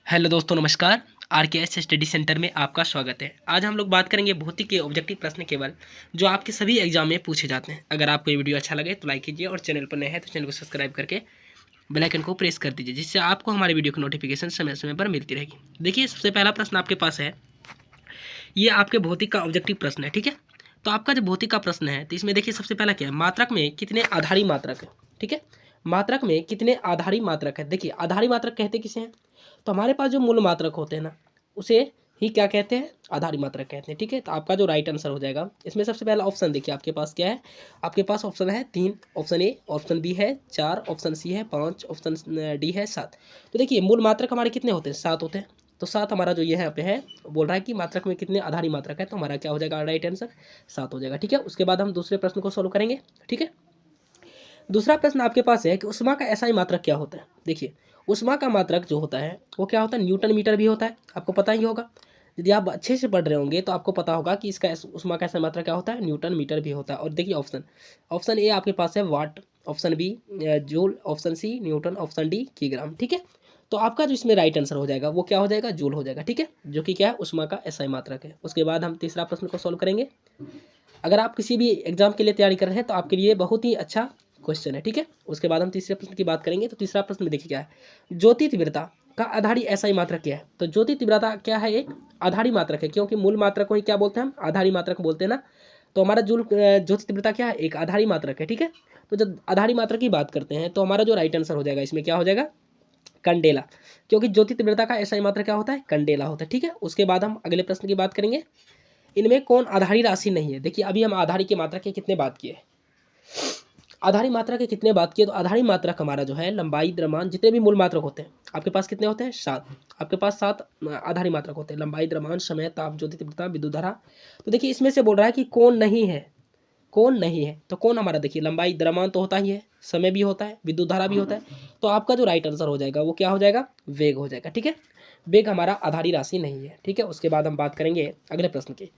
Hello दोस्तों, नमस्कार। RKS study centre में आपका स्वागत है। आज हम लोग बात करेंगे भौतिक के ऑब्जेक्टिव प्रश्न केवल जो आपके सभी एग्जाम में पूछे जाते हैं। अगर आपको ये वीडियो अच्छा लगे तो लाइक कीजिए और चैनल पर नए हैं तो चैनल को सब्सक्राइब करके बेल आइकन को प्रेस कर दीजिए, जिससे आपको हमारे वीडियो की नोटिफिकेशन समय समय पर मिलती रहेगी। देखिए, सबसे पहला प्रश्न आपके पास है, ये आपके भौतिक का ऑब्जेक्टिव प्रश्न है। ठीक है, तो आपका जो भौतिक का प्रश्न है तो इसमें देखिए सबसे पहला क्या है, मात्रक में कितने आधारी मात्रक है। ठीक है, मात्रक में कितने आधारी मात्रक है। देखिए, आधारी मात्रक कहते किसे हैं, तो हमारे पास जो मूल मात्रक होते हैं ना, उसे ही क्या कहते हैं, आधारी मात्रक कहते हैं। ठीक है, तो आपका जो राइट आंसर हो जाएगा इसमें सबसे पहला ऑप्शन देखिए आपके पास क्या है। आपके पास ऑप्शन है 3, ऑप्शन ए, ऑप्शन बी है 4, ऑप्शन सी है 5, ऑप्शन डी है 7। तो देखिए, मूल मात्रक हमारे कितने होते हैं, 7 होते हैं। तो 7 हमारा जो ये है पे है, बोल रहा है कि मात्रक में कितने आधारी मात्रक है, तो हमारा क्या हो जाएगा, राइट आंसर 7 हो जाएगा। ठीक है, उसके बाद हम दूसरे प्रश्न को सोल्व करेंगे। ठीक है, दूसरा प्रश्न आपके पास है कि उष्मा का एसआई मात्रक क्या होता है। देखिए, उष्मा का मात्रक जो होता है वो क्या होता है, न्यूटन मीटर भी होता है, आपको पता ही होगा। यदि आप अच्छे से पढ़ रहे होंगे तो आपको पता होगा कि इसका उष्मा का एसआई मात्रक क्या होता है, न्यूटन मीटर भी होता है। और देखिए, ऑप्शन ऑप्शन ए आपके पास है watt, option B joule, option C newton, option D kilogram. ठीक है, तो आपका जो इसमें राइट आंसर हो जाएगा वो क्या हो जाएगा, जूल हो जाएगा। ठीक है, जो कि क्या है, उष्मा का एसआई मात्रक है। उसके बाद हम तीसरा प्रश्न को सोल्व करेंगे। अगर आप किसी भी एग्जाम के लिए तैयारी कर रहे हैं तो आपके लिए बहुत ही अच्छा क्वेश्चन है। ठीक है, उसके बाद हम तीसरे प्रश्न की बात करेंगे। तो तीसरा प्रश्न में देखिए क्या है, ज्योति तीव्रता का आधारी एसआई मात्रक क्या है। तो ज्योति तीव्रता क्या है, एक आधारी मात्रक है, क्योंकि मूल मात्रक को ही क्या बोलते हैं, हम आधारी मात्रक बोलते हैं ना। तो हमारा ज्योति तीव्रता क्या है, एक आधारी मात्रक है। ठीक है, तो जब आधारी मात्रक की बात करते हैं तो हमारा जो राइट आंसर हो जाएगा इसमें क्या हो जाएगा, कंडेला, क्योंकि ज्योति तीव्रता का एसआई मात्रक क्या होता है, कंडेला होता है। ठीक है, उसके बाद हम अगले प्रश्न की बात करेंगे, इनमें कौन आधारी राशि नहीं है। देखिए, अभी हम आधारी की मात्रा के कितने बात किए, आधारी मात्रा के कितने बात किए, तो आधारी मात्रक हमारा जो है लंबाई, द्रव्यमान, जितने भी मूल मात्रक होते हैं आपके पास कितने होते हैं, 7। आपके पास 7 आधारी मात्रक होते हैं, लंबाई, द्रव्यमान, समय, ताप, ज्योति तीव्रता, विद्युत धारा। तो देखिए, इसमें से बोल रहा है कि कौन नहीं है, कौन नहीं है। तो कौन हमारा, देखिए, लंबाई, द्रव्यमान तो होता ही है, समय भी होता है, विद्युत धारा भी होता है। तो आपका जो राइट आंसर हो जाएगा वो क्या हो जाएगा, वेग हो जाएगा। ठीक है, वेग हमारा आधारी राशि नहीं है। ठीक है, उसके बाद हम बात करेंगे अगले प्रश्न की।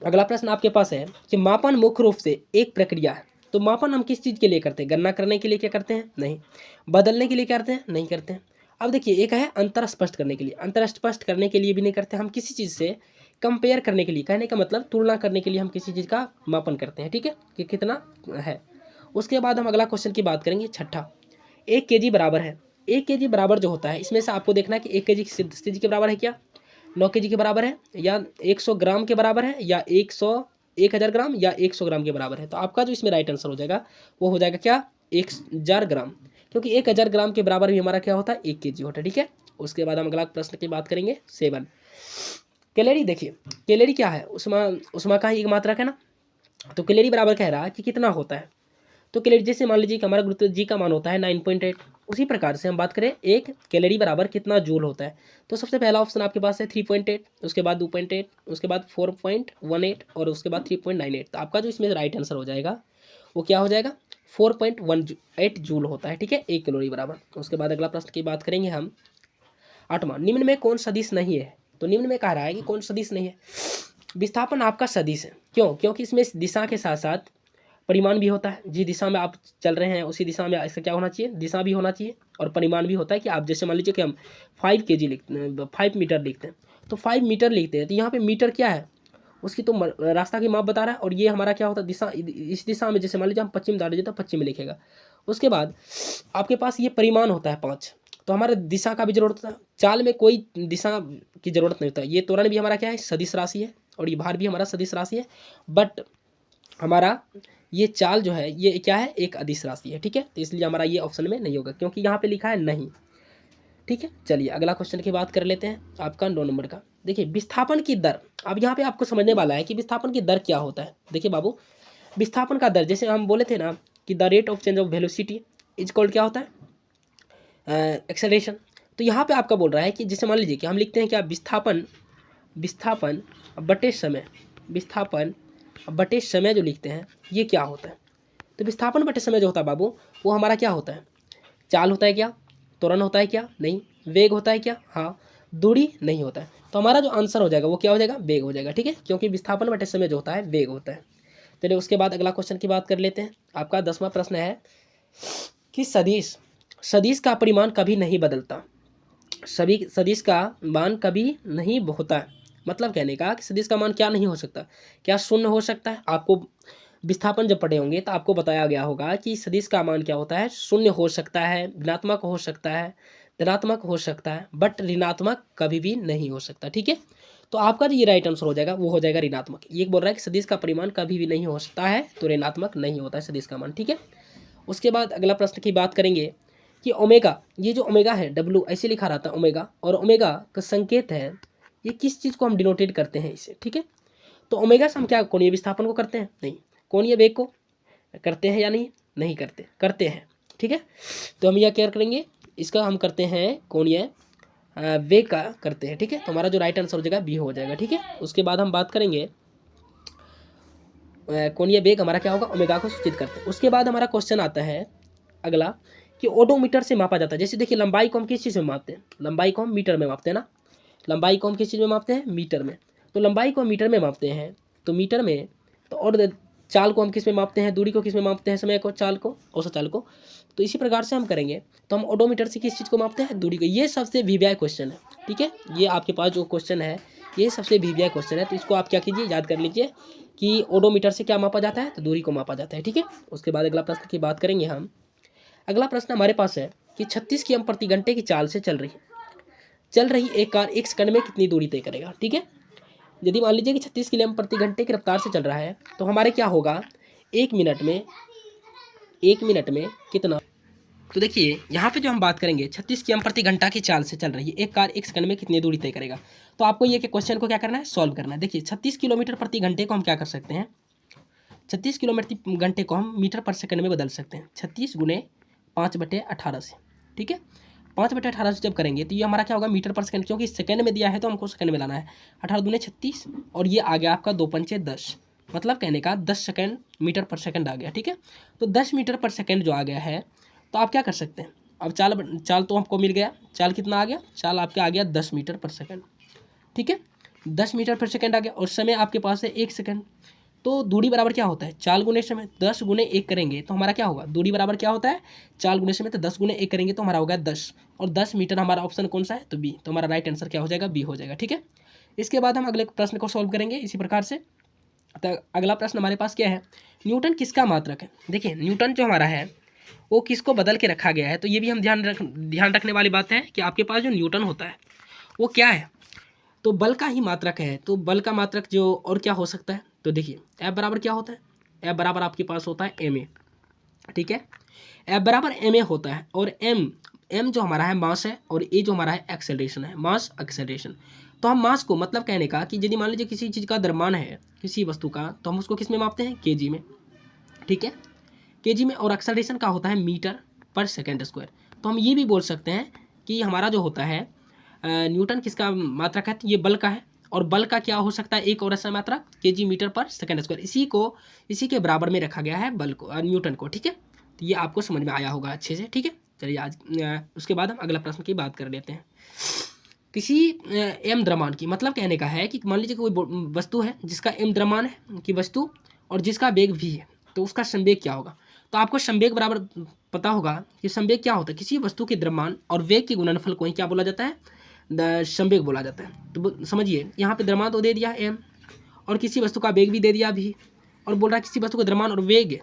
अगला प्रश्न आपके पास है कि मापन मुख्य रूप से एक प्रक्रिया है। तो मापन हम किस चीज़ के लिए करते हैं, गणना करने के लिए क्या करते हैं, नहीं। बदलने के लिए क्या करते हैं, नहीं करते हैं। अब देखिए, एक है अंतर स्पष्ट करने के लिए, अंतर स्पष्ट करने के लिए भी नहीं करते हम, किसी चीज़ से कंपेयर करने के लिए, कहने का मतलब तुलना करने के लिए हम किसी चीज़ का मापन करते हैं। ठीक है, कि कितना है। उसके बाद हम अगला क्वेश्चन की बात करेंगे, छठा, 1 kg बराबर है। 1 kg बराबर जो होता है, इसमें से आपको देखना है कि 1 kg किस चीज़ के बराबर है, क्या 9 kg के बराबर है, या 100 ग्राम के बराबर है, या 1000 ग्राम, या 100 ग्राम के बराबर है। तो आपका जो इसमें राइट आंसर हो जाएगा वो हो जाएगा क्या, 1000 ग्राम, क्योंकि 1000 ग्राम के बराबर भी हमारा क्या होता है, 1 kg होता है। ठीक है, उसके बाद हम अगला प्रश्न की बात करेंगे, 7, कैलोरी। देखिए, कैलोरी क्या है, उष्मा, उष्मा का ही एक मात्रक है ना। तो कैलोरी बराबर कह रहा है कि कितना होता है। तो कैलोरी, जैसे मान लीजिए कि हमारा गुरुत्व जी का मान होता है 9.8, उसी प्रकार से हम बात करें एक कैलोरी बराबर कितना जूल होता है। तो सबसे पहला ऑप्शन आपके पास है 3.8, उसके बाद 2.8, उसके बाद 4.18 और उसके बाद 3.98। तो आपका जो इसमें राइट आंसर हो जाएगा वो क्या हो जाएगा, 4.18 जूल होता है। ठीक है, 1 कैलोरी बराबर। उसके बाद अगला प्रश्न की बात करेंगे हम, 8वां, निम्न में कौन सदिश नहीं है। तो निम्न में कह रहा है कि कौन सदिश नहीं है, विस्थापन आपका सदिश है। क्यों, क्योंकि इसमें दिशा के साथ साथ परिमाण भी होता है। जिस दिशा में आप चल रहे हैं उसी दिशा में इसका क्या होना चाहिए, दिशा भी होना चाहिए, और परिमाण भी होता है। कि आप जैसे मान लीजिए कि हम 5 kg लिखते हैं, 5 मीटर लिखते हैं, तो 5 मीटर लिखते हैं, तो यहाँ पे मीटर क्या है, उसकी तो रास्ता की माप बता रहा है। और ये हमारा क्या होता है, दिशा, इस दिशा में जैसे मान लीजिए हम पश्चिम डाल दीजिए तो पश्चिम में लिखेगा। उसके बाद आपके पास ये परिमाण होता है 5, तो हमारे दिशा का भी जरूरत होता है। चाल में कोई दिशा की जरूरत नहीं होता। ये त्वरण भी हमारा क्या है, सदिश राशि है, और ये भार भी हमारा सदिश राशि है। बट हमारा ये चाल जो है ये क्या है, एक अदिश राशि है। ठीक है, तो इसलिए हमारा ये ऑप्शन में नहीं होगा, क्योंकि यहाँ पे लिखा है नहीं। ठीक है, चलिए अगला क्वेश्चन की बात कर लेते हैं, आपका 9 नंबर का। देखिए, विस्थापन की दर। अब यहाँ पे आपको समझने वाला है कि विस्थापन की दर क्या होता है। देखिए बाबू, विस्थापन का दर, जैसे हम बोले थे ना कि the rate of change of velocity is called क्या होता है, एक्सेलरेशन। तो यहाँ पे आपका बोल रहा है कि जैसे मान लीजिए कि हम लिखते हैं क्या, विस्थापन, विस्थापन बटे समय, विस्थापन बटे समय जो लिखते हैं ये क्या होता है। तो विस्थापन बटे समय जो होता है बाबू, वो हमारा क्या होता है, चाल होता है क्या, त्वरण होता है क्या, नहीं। वेग होता है क्या, हाँ। दूरी नहीं होता है। तो हमारा जो आंसर हो जाएगा वो क्या हो जाएगा, वेग हो जाएगा। ठीक है, क्योंकि विस्थापन बटे समय जो होता है वेग होता है। चलिए उसके बाद अगला क्वेश्चन की बात कर लेते हैं। आपका 10वां प्रश्न है कि सदिश, सदिश का परिमाण कभी नहीं बदलता। सभी सदिश का मान कभी नहीं होता है। मतलब कहने का कि सदिश का मान क्या नहीं हो सकता, क्या शून्य हो सकता है। आपको विस्थापन जब पढ़े होंगे तो आपको बताया गया होगा कि सदिश का मान क्या होता है, शून्य हो सकता है, ऋणात्मक हो सकता है, धनात्मक हो सकता है, बट ऋणात्मक कभी भी नहीं हो सकता। ठीक है, तो आपका जो ये राइट आंसर हो जाएगा वो हो जाएगा ऋणात्मक। ये बोल रहा है कि सदिश का परिमाण कभी भी नहीं हो सकता है, तो ऋणात्मक नहीं होता है सदिश का मान। ठीक है, उसके बाद अगला प्रश्न की बात करेंगे कि ओमेगा, ये जो ओमेगा है डब्लू ऐसे लिखा रहता है ओमेगा, और ओमेगा का संकेत है, ये किस चीज़ को हम डिनोटेट करते हैं इससे। ठीक है, तो ओमेगा से हम क्या कोणीय विस्थापन को करते हैं, नहीं, कोणीय वेग को करते हैं या नहीं, नहीं करते, करते हैं। ठीक है, तो हम यह क्या करेंगे, इसका हम करते हैं कोणीय वेग का करते हैं। ठीक है, तो हमारा जो राइट आंसर हो जाएगा बी हो जाएगा। ठीक है, उसके बाद हम बात करेंगे कोणीय वेग हमारा क्या होगा, ओमेगा को सूचित करते हैं। उसके बाद हमारा क्वेश्चन आता है अगला कि ओडोमीटर से मापा जाता है। जैसे देखिए लंबाई को हम किस चीज़ में मापते हैं, लंबाई को हम मीटर में मापते हैं ना, लंबाई को हम किस चीज़ में मापते हैं, मीटर में। तो लंबाई को हम मीटर में मापते हैं, तो मीटर में, तो और चाल को हम किस में मापते हैं, दूरी को किस में मापते हैं, समय को, चाल को, औसत चाल को। तो इसी प्रकार से हम करेंगे, तो हम ओडोमीटर से किस चीज़ को मापते हैं, दूरी को। ये सबसे वीवीआई क्वेश्चन है। ठीक है, ये आपके पास जो क्वेश्चन है ये सबसे वीवीआई क्वेश्चन है, तो इसको आप क्या कीजिए, याद कर लीजिए कि ओडोमीटर से क्या मापा जाता है, तो दूरी को मापा जाता है। ठीक है, उसके बाद अगला प्रश्न की बात करेंगे हम। अगला प्रश्न हमारे पास है कि 36 किमी प्रति घंटे की चाल से चल रही एक कार 1 सेकंड में कितनी दूरी तय करेगा। ठीक है, यदि मान लीजिए कि 36 किमी प्रति घंटे की रफ्तार से चल रहा है, तो हमारे क्या होगा, 1 मिनट में कितना। तो देखिए यहाँ पे जो हम बात करेंगे 36 किमी प्रति घंटा की चाल से चल रही है एक कार 1 सेकंड में कितनी दूरी तय करेगा। तो आपको ये क्वेश्चन को क्या करना है, सॉल्व करना है। देखिए 36 किलोमीटर प्रति घंटे को हम क्या कर सकते हैं, 36 किलोमीटर घंटे को हम मीटर पर सेकंड में बदल सकते हैं, 36 गुने 5/18 से। ठीक है, 5/18 से जब करेंगे तो ये हमारा क्या होगा, मीटर पर सेकंड, क्योंकि सेकंड में दिया है तो हमको सेकंड में लाना है। 18 दूने 36, और ये आ गया आपका 2 पंचे 10, मतलब कहने का 10 सेकंड मीटर पर सेकंड आ गया। ठीक है, तो 10 मीटर पर सेकंड जो आ गया है, तो आप क्या कर सकते हैं, अब चाल तो आपको मिल गया, चाल कितना आ गया, चाल आपका आ गया 10 मीटर पर सेकंड। ठीक है, 10 मीटर पर सेकंड आ गया, और समय आपके पास है 1 सेकंड। तो दूरी बराबर क्या होता है, चाल गुने समय, 10 गुने 1 करेंगे तो हमारा क्या होगा, दूरी बराबर क्या होता है, चाल गुने समय, तो 10 गुने 1 करेंगे तो हमारा होगा 10, और 10 मीटर हमारा ऑप्शन कौन सा है, तो बी। तो हमारा राइट आंसर क्या हो जाएगा, बी हो जाएगा। ठीक है, इसके बाद हम अगले प्रश्न को सॉल्व करेंगे इसी प्रकार से। तो अगला प्रश्न हमारे पास क्या है, न्यूटन किसका मात्रक है। देखिए न्यूटन जो हमारा है वो किसको बदल के रखा गया है, तो ये भी हम ध्यान रखने वाली बात है कि आपके पास जो न्यूटन होता है वो क्या है, तो बल का ही मात्रक है। तो बल का मात्रक जो और क्या हो सकता है, तो देखिए F बराबर क्या होता है, F बराबर आपके पास होता है ma। ठीक है, F बराबर ma होता है, और m जो हमारा है मास है, और a जो हमारा है एक्सेलरेशन है, मास एक्सेलरेशन। तो हम मास को, मतलब कहने का कि यदि मान लीजिए किसी चीज़ का द्रव्यमान है किसी वस्तु का, तो हम उसको किस में मापते हैं, kg में। ठीक है, kg में, और एक्सेलरेशन का होता है मीटर पर सेकेंड स्क्वायर। तो हम ये भी बोल सकते हैं कि हमारा जो होता है न्यूटन किसका मात्रक है, तो ये बल का है, और बल का क्या हो सकता है, एक और ऐसा मात्रक केजी मीटर पर सेकंड स्क्वायर। इसी के बराबर में रखा गया है बल को, न्यूटन को। ठीक है, तो ये आपको समझ में आया होगा अच्छे से। ठीक है, चलिए आज उसके बाद हम अगला प्रश्न की बात कर लेते हैं। किसी एम द्रव्यमान की, मतलब कहने का है कि मान लीजिए कोई वस्तु है जिसका एम द्रव्यमान है की वस्तु, और जिसका वेग भी है, तो उसका संवेग क्या होगा। तो आपको संवेग बराबर पता होगा कि संवेग क्या होता है, किसी वस्तु के द्रव्यमान और वेग के गुणनफल को ही क्या बोला जाता है, संवेग बोला जाता है। तो समझिए यहाँ पे द्रव्यमान तो दे दिया है एम, और किसी वस्तु का वेग भी दे दिया भी, और बोल रहा है किसी वस्तु का द्रव्यमान और वेग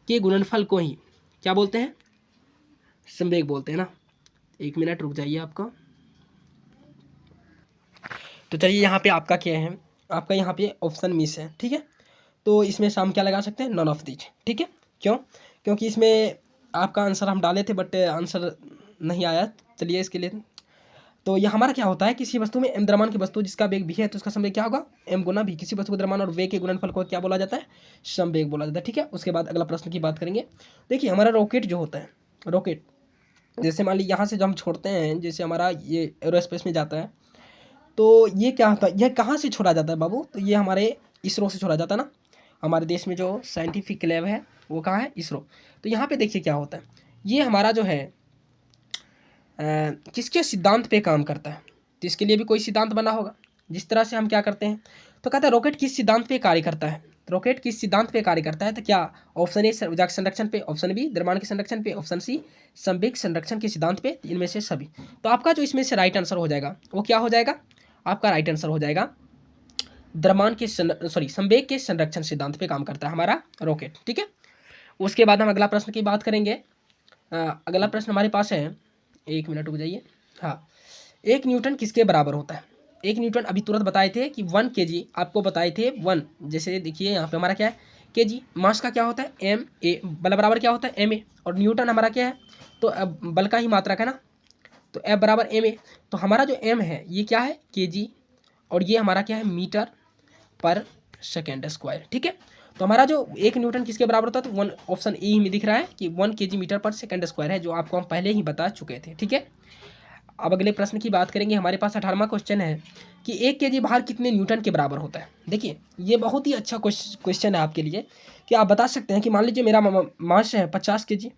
के गुणनफल को ही क्या बोलते हैं, संवेग बोलते हैं ना। 1 मिनट रुक जाइए आपका। तो चलिए यहाँ पे आपका क्या है, आपका यहाँ पे ऑप्शन मिस है। ठीक है, तो इसमें हम क्या लगा सकते हैं, नॉन ऑफ दीज। ठीक है, क्यों, क्योंकि इसमें आपका आंसर हम डाले थे बट आंसर नहीं आया। चलिए इसके लिए, तो ये हमारा क्या होता है, किसी वस्तु में एम द्रव्यमान की वस्तु जिसका वेग भी है तो उसका संवेग क्या होगा, एम गुना भी। किसी वस्तु के द्रव्यमान और वेग के गुणनफल को क्या बोला जाता है, संवेग बोला जाता है। ठीक है, उसके बाद अगला प्रश्न की बात करेंगे। देखिए हमारा रॉकेट जो होता है, रॉकेट जैसे मान लीजिए यहाँ से जो हम छोड़ते हैं, जैसे हमारा ये एरोस्पेस में जाता है, तो ये क्या होता है, यह कहाँ से छोड़ा जाता है बाबू, तो ये हमारे इसरो से छोड़ा जाता है ना। हमारे देश में जो साइंटिफिक लैब है वो कहाँ है, इसरो। तो यहाँ पे देखिए क्या होता है, ये हमारा जो है किसके सिद्धांत पे काम करता है, तो इसके लिए भी कोई सिद्धांत बना होगा। जिस तरह से हम क्या करते हैं, तो कहता है रॉकेट किस सिद्धांत पे कार्य करता है, रॉकेट किस सिद्धांत पे कार्य करता है? तो क्या ऑप्शन ए ऊर्जा के संरक्षण पे, ऑप्शन बी द्रव्यमान के संरक्षण पे, ऑप्शन सी संवेग संरक्षण के सिद्धांत पे, इनमें से सभी। तो आपका जो इसमें से राइट आंसर हो जाएगा वो क्या हो जाएगा? आपका राइट आंसर हो जाएगा द्रव्यमान के संवेग के संरक्षण सिद्धांत पे काम करता है हमारा रॉकेट। ठीक है, उसके बाद हम अगला प्रश्न की बात करेंगे। अगला प्रश्न हमारे पास है, 1 मिनट रुक जाइए। हाँ, 1 न्यूटन किसके बराबर होता है? 1 न्यूटन अभी तुरंत बताए थे कि 1 kg, आपको बताए थे 1, जैसे देखिए यहाँ पे हमारा क्या है kg, मास का क्या होता है एम ए, बल बराबर क्या होता है एम ए, और न्यूटन हमारा क्या है? तो अब बल का ही मात्रक है ना, तो एफ बराबर एम ए। तो हमारा जो एम है ये क्या है kg, और ये हमारा क्या है मीटर पर सेकेंड स्क्वायर। ठीक है, तो हमारा जो 1 न्यूटन किसके बराबर होता है? तो 1, ऑप्शन ई में दिख रहा है कि 1 kg मीटर पर सेकेंड स्क्वायर है, जो आपको हम पहले ही बता चुके थे। ठीक है, अब अगले प्रश्न की बात करेंगे। हमारे पास 18वां क्वेश्चन है कि 1 kg भार कितने न्यूटन के बराबर होता है? देखिए ये बहुत ही अच्छा क्वेश्चन है आपके लिए कि आप बता सकते हैं कि मान लीजिए मेरा मास है 50 kg।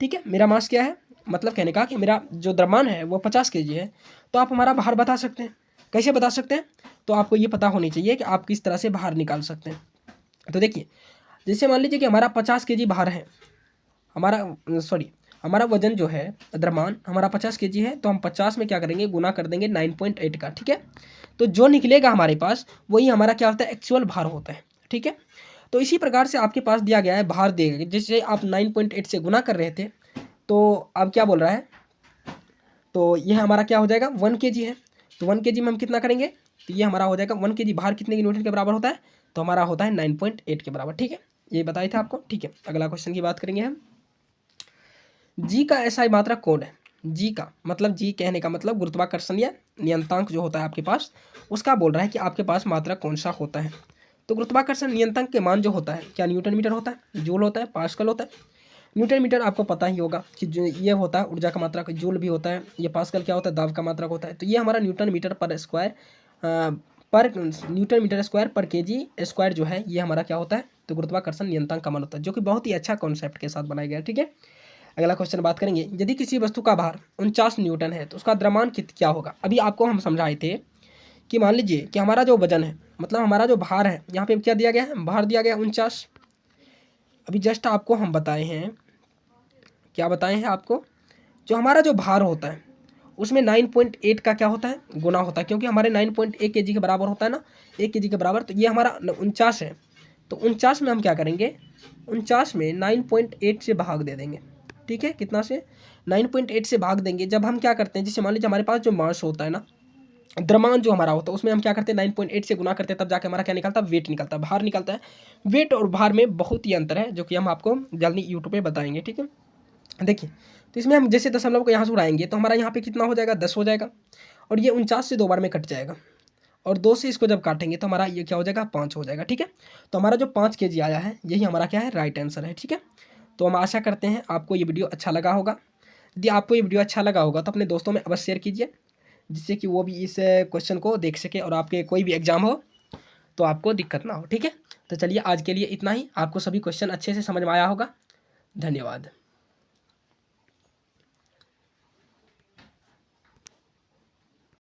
ठीक है, मेरा मास क्या है, मतलब कहने का कि मेरा जो द्रव्यमान है वो 50 kg है, तो आप हमारा भार बता सकते हैं। कैसे बता सकते हैं? तो आपको ये पता होनी चाहिए कि आप किस तरह से भार निकाल सकते हैं। तो देखिए, जैसे मान लीजिए कि हमारा 50 kg भार है, हमारा वजन जो है द्रव्यमान हमारा 50 kg है, तो हम 50 में क्या करेंगे, गुना कर देंगे 9.8 का। ठीक है, तो जो निकलेगा हमारे पास वही हमारा क्या होता है, एक्चुअल भार होता है। ठीक है, तो इसी प्रकार से आपके पास दिया गया है भार देगा, जैसे आप 9.8 से गुना कर रहे थे, तो अब क्या बोल रहा है, तो ये हमारा क्या हो जाएगा 1 kg है, तो 1 kg में हम कितना करेंगे, तो ये हमारा हो जाएगा 1 kg भार कितने न्यूटन के बराबर होता है? तो हमारा होता है 9.8 के बराबर। ठीक है, ये बताया था आपको। ठीक है, अगला क्वेश्चन की बात करेंगे हम। जी का ऐसा मात्रक कौन है? जी का मतलब, जी कहने का मतलब गुरुत्वाकर्षण या नियंतांक जो होता है आपके पास, उसका बोल रहा है कि आपके पास मात्रक कौन सा होता है। तो गुरुत्वाकर्षण नियंतांक के मान जो होता है, क्या न्यूटन मीटर होता है, जूल होता है, पास्कल होता है? न्यूटन मीटर आपको पता ही होगा कि जो ये होता है ऊर्जा का मात्रक, जूल भी होता है, ये पास्कल क्या होता है, दाब का मात्रक होता है। तो ये हमारा न्यूटन मीटर पर स्क्वायर पर न्यूटन मीटर स्क्वायर पर केजी स्क्वायर जो है, ये हमारा क्या होता है, तो गुरुत्वाकर्षण नियंतांक का मान होता है, जो कि बहुत ही अच्छा कॉन्सेप्ट के साथ बनाया गया है। ठीक है, अगला क्वेश्चन बात करेंगे। यदि किसी वस्तु का भार 49 न्यूटन है तो उसका द्रव्यमान क्या होगा? अभी आपको हम समझाए थे कि मान लीजिए कि हमारा जो वजन है, मतलब हमारा जो भार है, यहाँ पे क्या दिया गया है, भार दिया गया 49। अभी जस्ट आपको हम बताए हैं, क्या बताए हैं आपको, जो हमारा जो भार होता है उसमें 9.8 का क्या होता है, गुना होता है, क्योंकि हमारे 9.1 kg के बराबर होता है ना, 1 kg के बराबर। तो ये हमारा 49 है, तो 49 में हम क्या करेंगे, 49 में 9.8 से भाग दे देंगे। ठीक है, कितना से, 9.8 से भाग देंगे। जब हम क्या करते हैं, जैसे मान लीजिए हमारे पास जो मास होता है ना, द्रव्यमान जो हमारा होता है, उसमें हम क्या करते हैं 9.8 से गुना करते हैं, तब जाके हमारा क्या निकलता है, वेट निकलता है, भार निकलता है। वेट और भार में बहुत ही अंतर है, जो कि हम आपको जल्दी यूट्यूब पे बताएंगे। ठीक है, देखिए, तो इसमें हम जैसे दशमलव को यहाँ से उड़ाएंगे तो हमारा यहाँ पे कितना हो जाएगा, 10 हो जाएगा, और ये 49 से 2 बार में कट जाएगा, और 2 से इसको जब काटेंगे तो हमारा ये क्या हो जाएगा, 5 हो जाएगा। ठीक है, तो हमारा जो 5 kg आया है, यही हमारा क्या है, राइट आंसर है। ठीक है, तो हम आशा करते हैं आपको ये वीडियो अच्छा लगा होगा। यदि आपको ये वीडियो अच्छा लगा होगा तो अपने दोस्तों में अवश्य शेयर कीजिए, जिससे कि वो भी इस क्वेश्चन को देख सके और आपके कोई भी एग्जाम हो तो आपको दिक्कत ना हो। ठीक है, तो चलिए आज के लिए इतना ही। आपको सभी क्वेश्चन अच्छे से समझ में आया होगा। धन्यवाद।